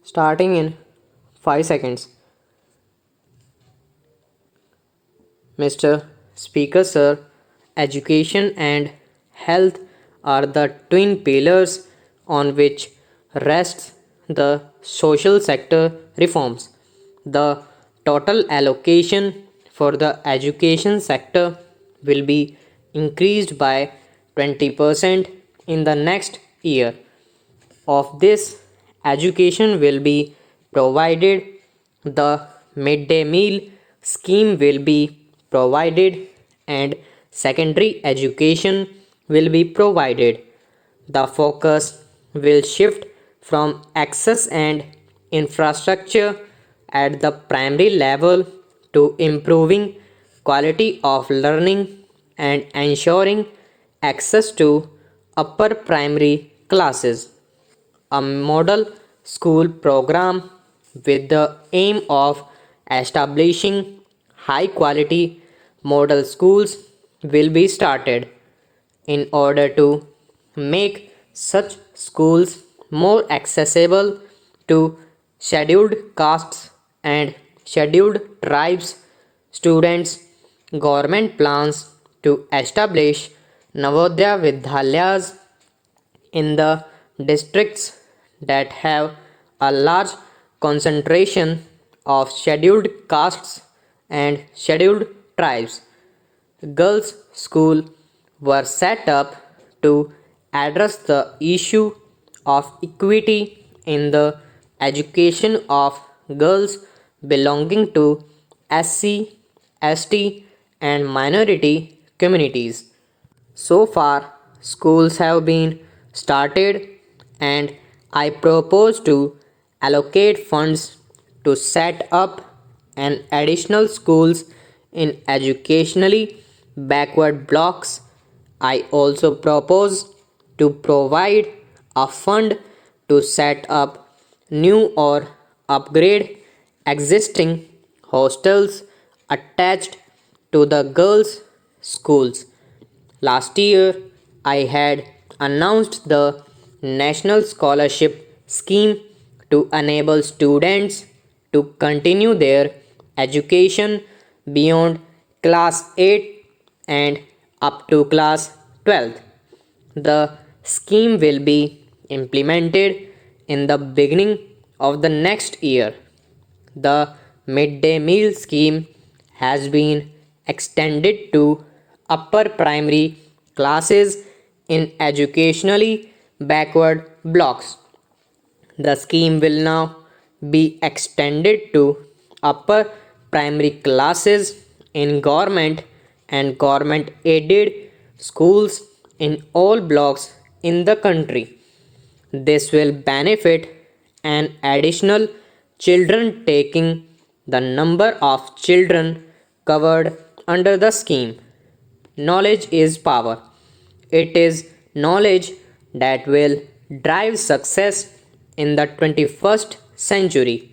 starting in 5 seconds. Mr. Speaker, sir, education and health are the twin pillars on which rests the social sector reforms. The total allocation for the education sector will be increased by 20% in the next year. Of this, education will be provided, the midday meal scheme will be provided, and secondary education will be provided. The focus will shift from access and infrastructure at the primary level to improving quality of learning and ensuring access to upper primary classes. A model school program with the aim of establishing high quality model schools will be started in order to make such schools more accessible to scheduled castes and scheduled tribes students. Government plans to establish Navodaya Vidyalayas in the districts that have a large concentration of scheduled castes and scheduled tribes. Girls' schools were set up to address the issue of equity in the education of girls belonging to SC, ST, and minority communities. So far, schools have been started, and I propose to allocate funds to set up an additional schools in educationally backward blocks. I also propose to provide a fund to set up new or upgrade existing hostels attached to the girls' schools. Last year, I had announced the National Scholarship Scheme to enable students to continue their education beyond class 8 and up to class 12. The scheme will be implemented in the beginning of the next year. The midday meal scheme has been extended to upper primary classes in educationally backward blocks. The scheme will now be extended to upper primary classes in government and government aided schools in all blocks in the country. This will benefit an additional children taking the number of children covered under the scheme. Knowledge is power. It is knowledge that will drive success in the 21st century.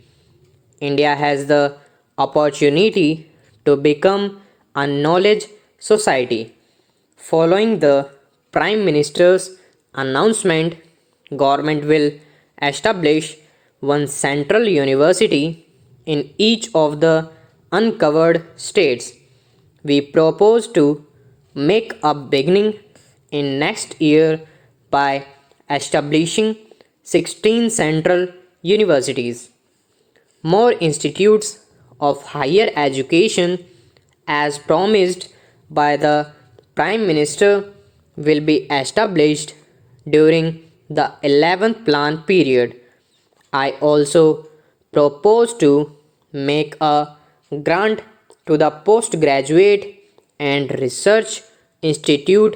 India has the opportunity to become a knowledge society. Following the Prime Minister's announcement, government will establish one central university in each of the uncovered states. We propose to make a beginning in next year by establishing 16 central universities. More institutes of higher education, as promised by the Prime Minister, will be established during the 11th plan period. I also propose to make a grant to the Postgraduate and Research Institute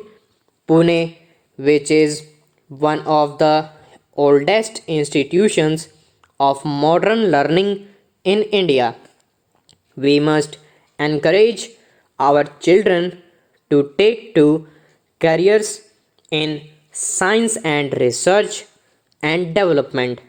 Pune, which is one of the oldest institutions of modern learning in India. We must encourage our children to take to careers in science and research and development.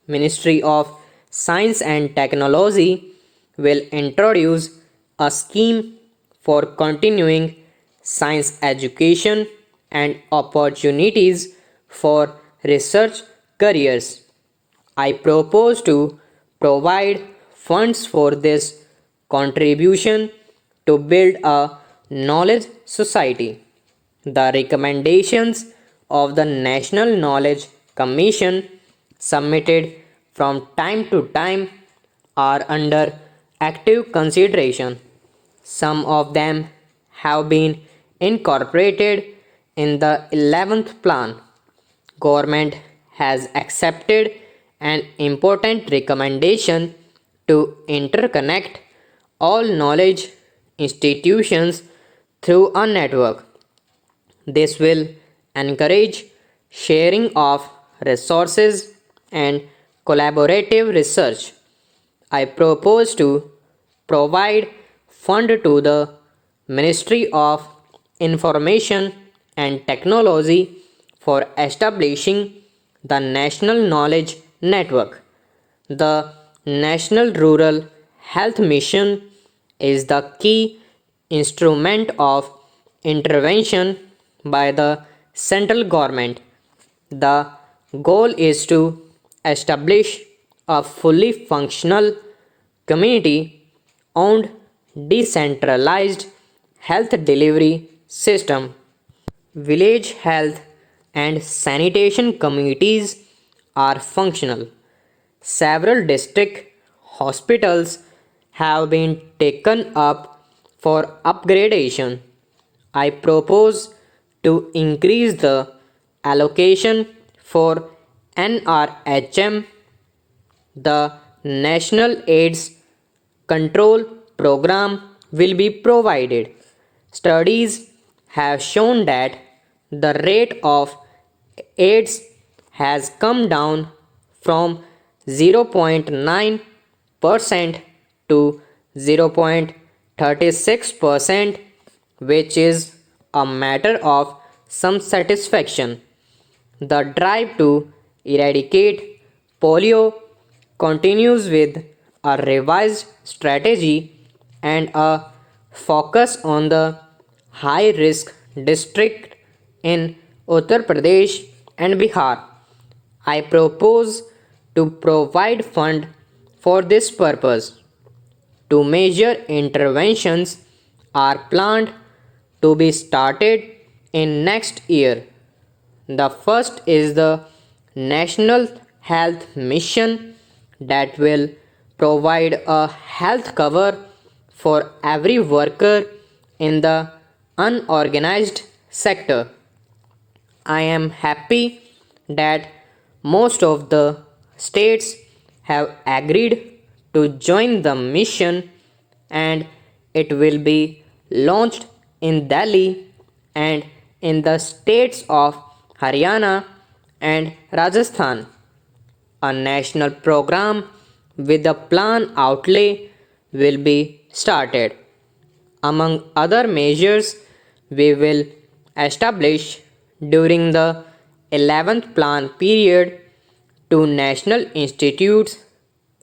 Ministry of Science and Technology will introduce a scheme for continuing science education and opportunities for research careers. I propose to provide funds for this contribution to build a knowledge society. The recommendations of the National Knowledge Commission submitted from time to time are under active consideration. Some of them have been incorporated in the 11th plan. Government has accepted an important recommendation to interconnect all knowledge institutions through a network. This will encourage sharing of resources and collaborative research. I propose to provide fund to the Ministry of Information and Technology for establishing the National Knowledge Network. The National Rural Health Mission is the key instrument of intervention by the central government. The goal is to establish a fully functional, community owned, decentralized health delivery system. Village health and sanitation committees are functional. Several district hospitals have been taken up for upgradation. I propose to increase the allocation for NRHM, the National AIDS Control Program will be provided. Studies have shown that the rate of AIDS has come down from 0.9% to 0.36%, which is a matter of some satisfaction. The drive to eradicate polio continues with a revised strategy and a focus on the high risk district in Uttar Pradesh and Bihar. I propose to provide fund for this purpose. Two major interventions are planned to be started in next year. The first is the National Health Mission that will provide a health cover for every worker in the unorganized sector. I am happy that most of the states have agreed to join the mission, and it will be launched in Delhi and in the states of Haryana and Rajasthan. A national program with a plan outlay will be started. Among other measures we will establish during the 11th plan period, two national institutes,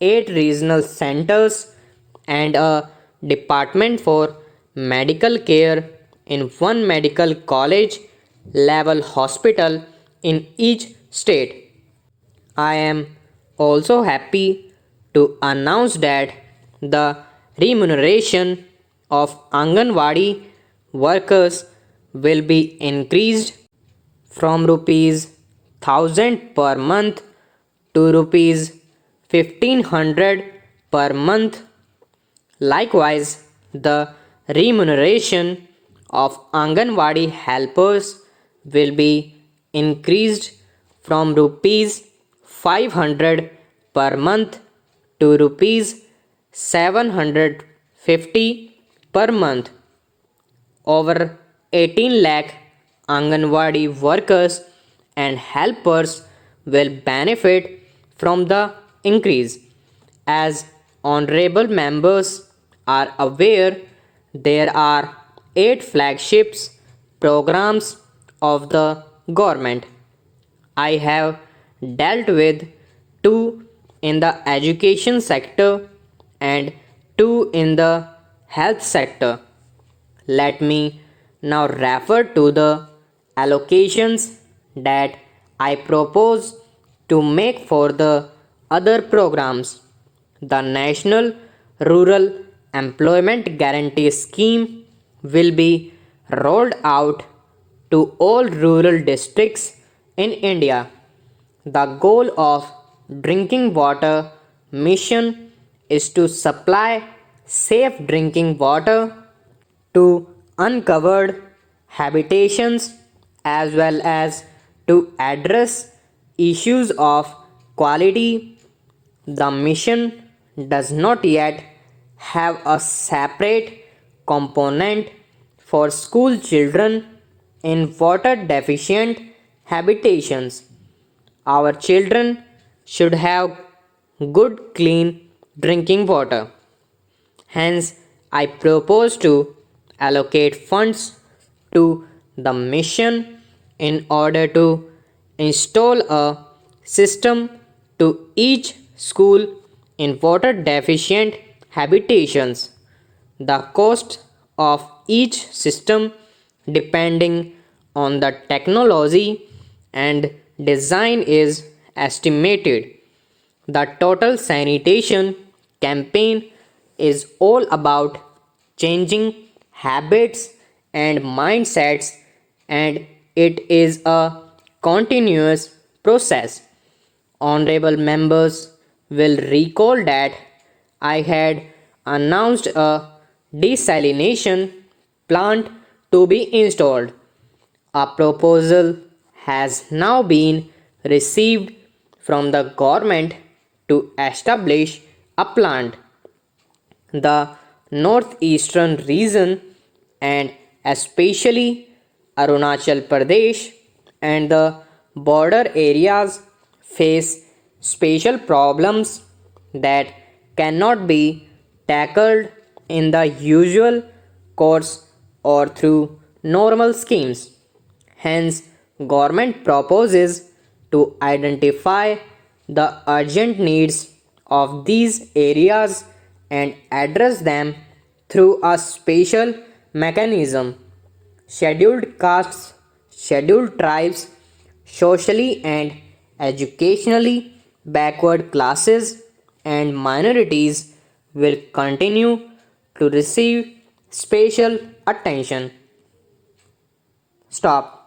8 regional centers, and a department for medical care in one medical college level hospital in each state. I am also happy to announce that the remuneration of Anganwadi workers will be increased from rupees 1000 per month to rupees 1500 per month. Likewise, the remuneration of Anganwadi helpers will be increased from rupees 500 per month to rupees 750 per month. Over 18 lakh Anganwadi workers and helpers will benefit from the increase. As honorable members are aware, there are 8 flagships programs of the government. I have dealt with 2 in the education sector and 2 in the health sector. Let me now refer to the allocations that I propose to make for the other programs. The National Rural Employment Guarantee Scheme will be rolled out to all rural districts in India. The goal of Drinking Water Mission is to supply safe drinking water to uncovered habitations as well as to address issues of quality. The mission does not yet have a separate component for school children in water deficient habitations. Our children should have good clean drinking water. Hence, I propose to allocate funds to the mission in order to install a system to each school in water deficient habitations. The cost of each system depending on the technology and design is estimated. The total sanitation campaign is all about changing habits and mindsets, and it is a continuous process. Honorable members will recall that I had announced a desalination plant to be installed. A proposal has now been received from the government to establish a plant. The northeastern region and especially Arunachal Pradesh and the border areas face special problems that cannot be tackled in the usual course or through normal schemes. Hence, government proposes to identify the urgent needs of these areas and address them through a special mechanism. Scheduled castes, scheduled tribes, socially and educationally backward classes, and minorities will continue to receive special attention. Stop.